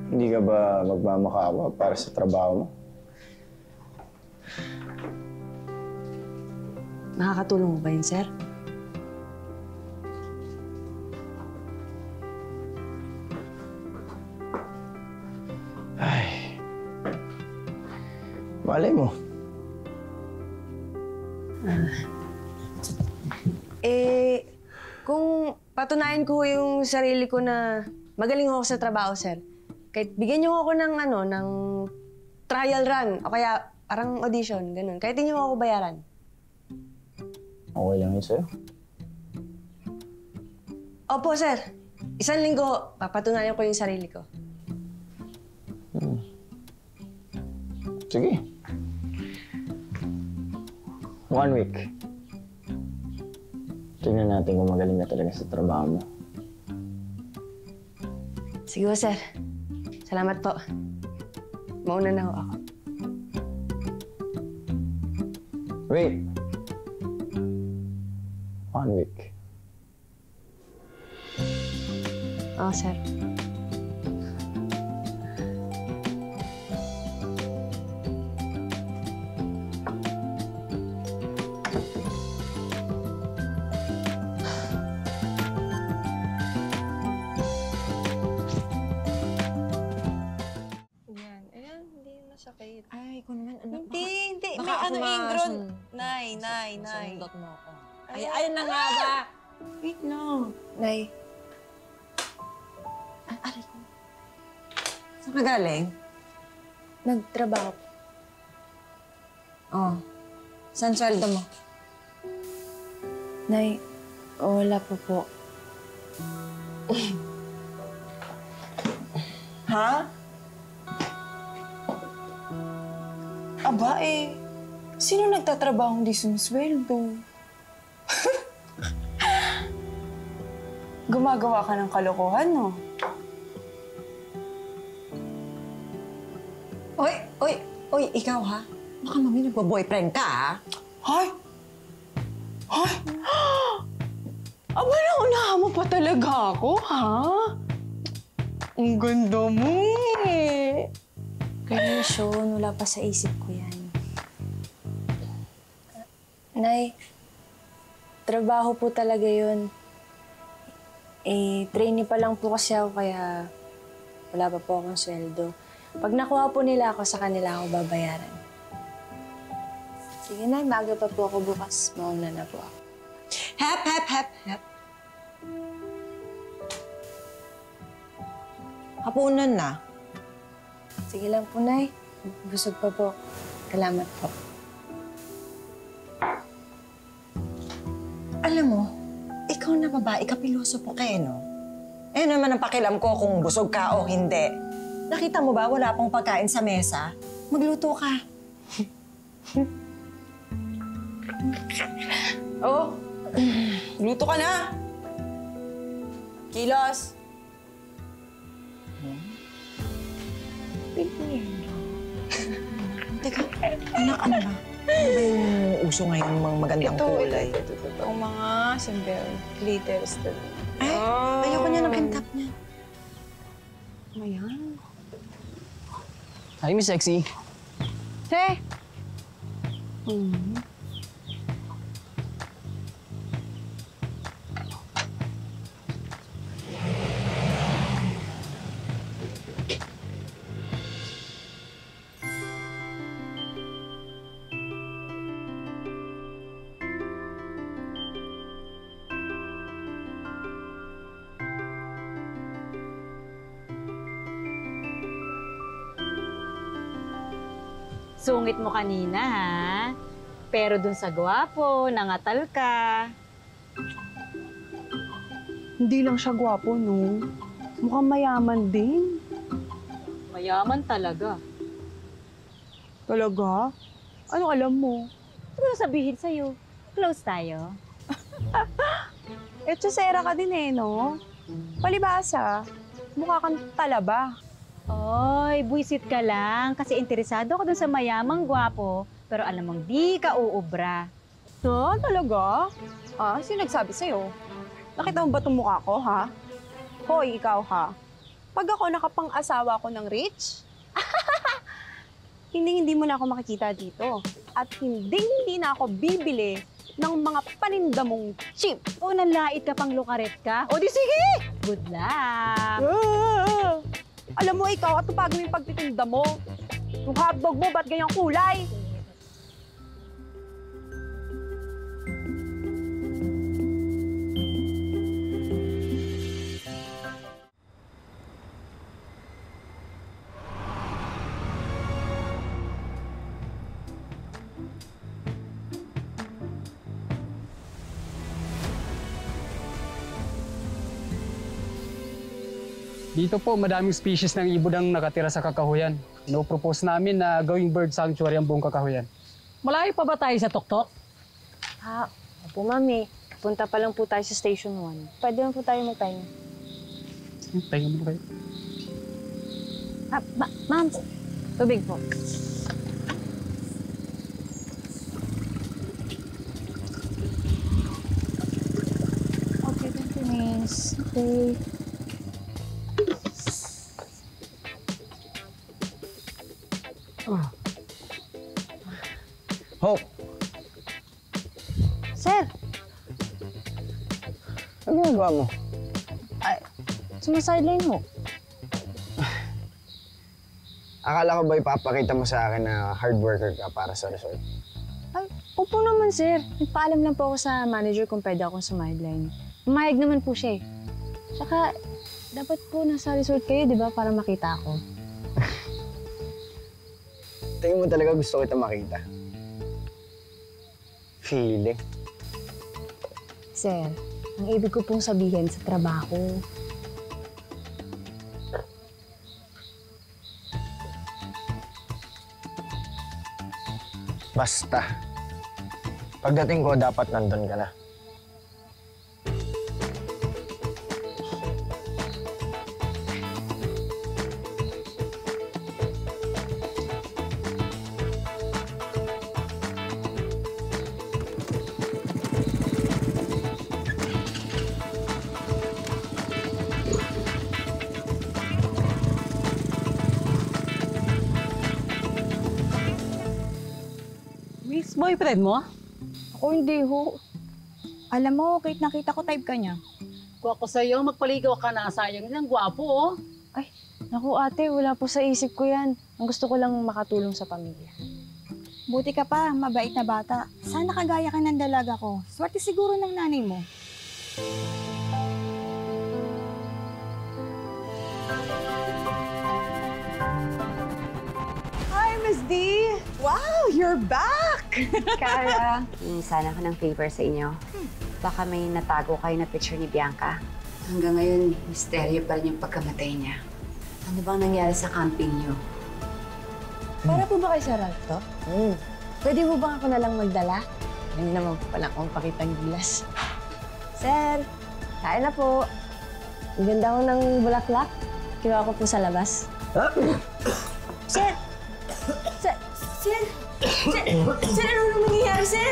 Hindi ka ba magmamakaawa para sa trabaho mo? Nakakatulong mo ba yun, sir? Ay. Malay mo. Kung patunayan ko yung sarili ko na magaling ako sa trabaho, sir, kahit bigyan niyo ako ng ng trial run o kaya parang audition, ganun. Kahit hindi niyo ako bayaran. Okay lang yun sa'yo? Opo, sir. 1 linggo, papatunayan ko yung sarili ko. Sige. 1 week. Tingnan natin kung magaling na talaga sa trabaho mo. Sige po, sir. Salamat po. Mauna na ho ako. Wait. 1 week. Oo, sir. Sakit. Ay, ko naman, anak. Hindi. Baka May ako ingron. Nay. Sundot mo ako. Ay, ayun na nga ba? Wait lang. Nay, Aray ko. Saan ka galing? nagtrabaho. Oh. Saan sweldo mo? Nay, wala po. Ha? Aba sino nagtatrabaho hindi sumisweldo? Gumagawa ka ng kalokohan, no? Oy, ikaw ha? Baka mami nagbo-boyfriend ka ha? Hay! Aba, naunahan mo pa talaga ako, ha? Ang ganda mo Kaya Sean, wala pa sa isip ko yan. Nay, trabaho po talaga yun. Trainee pa lang po kasi ako kaya wala pa po akong sweldo. Pag nakuha po nila ako, sa kanila ako babayaran. Sige, Nay, maaga pa po ako bukas. Mauna na po ako. Hep. Hapunan na. Sige lang po, Nay. Busog pa po. Salamat po. Alam mo, ikaw na babae, kapiloso po kayo, no? Eh naman ang pakialam ko kung busog ka o hindi. Nakita mo ba wala pang pagkain sa mesa? Magluto ka. Oh, luto ka na. Kilos. Teka, anak, ano ba? Ano ba yung uso ngayon mga magandang kulay? Ito. Mga simple glitters. Ay, ayoko niya ng kintap niya. Ayan. Hi, Miss Sexy. Te! Sungit mo kanina, ha? Pero dun sa gwapo, nangatal ka. Hindi lang siya gwapo, no? Mukhang mayaman din. Mayaman talaga. Talaga? Ano alam mo? Ano sabihin sa'yo? Close tayo. Etsosera ka din no? Palibasa, mukha kang talaba. Oy, buisit ka lang kasi interesado ako dun sa mayamang gwapo, pero alam mong di ka uubra. Ha? Talaga? Sino nagsabi sa'yo? Nakita mo ba itong mukha ko, ha? Hoy, ikaw, ha? pag ako nakapang-asawa ko ng rich, hindi mo na ako makikita dito. At hindi na ako bibili ng mga paninda mong cheap. O nalait ka pang lukaret ka? O di sige! Good luck! Alam mo, ikaw, at pag mo yung pagtitinda mo. Yung hotdog mo, ba't ganyang kulay? Dito po, madaming species ng ibon ang nakatira sa kakahuyan. No-propose namin na gawing bird sanctuary ang buong kakahuyan. Malayo pa ba tayo sa tuktok? Opo, mami. Punta pa lang po tayo sa Station 1. Pwede lang po tayo magpahinga. Tingnan mo kayo. Ma'am, tubig po. Okay, miss. Okay. Hope! Sir, Ano ginagawa mo? sumasideline ho. Akala ko ba ipapakita mo sa akin na hard worker ka para sa resort? Ay, opo naman, sir. Nagpaalam lang po ako sa manager kung pwede akong sumideline. Pumayag naman po siya eh. Tsaka, dapat po nasa resort kayo, di ba, para makita ako. Tingin mo talaga gusto kita makita. Feeling. Sir, ang ibig ko pong sabihin sa trabaho. Basta. Pagdating ko, dapat nandun ka na. Miss, boyfriend mo? Ako hindi ho. Alam mo, kahit nakita ko type ka niya. Kung ako sa'yo, magpaligaw ka na. Sayang yan, gwapo oh. Naku ate, wala po sa isip ko yan. Ang gusto ko lang makatulong sa pamilya. Buti ka pa, mabait na bata. Sana kagaya ka ng dalaga ko. Swerte siguro ng nanay mo. Hi, Miss D! Wow, you're back! Cara, sana ko ng favor sa inyo. Baka may natago kayo na picture ni Bianca. Hanggang ngayon, misteryo pa rin yung pagkamatay niya. Ano bang nangyari sa camping niyo? Para po ba kay Sir Ralph to? Pwede po ba ako na lang magdala? Hindi naman po pala akong pakitang gilas. Sir, kain na po. Ang ganda ko ng bulaklak. Kinuha ko po sa labas. Sir! Sir! Sir! Sir! Sir! Ano nangyayari, sir?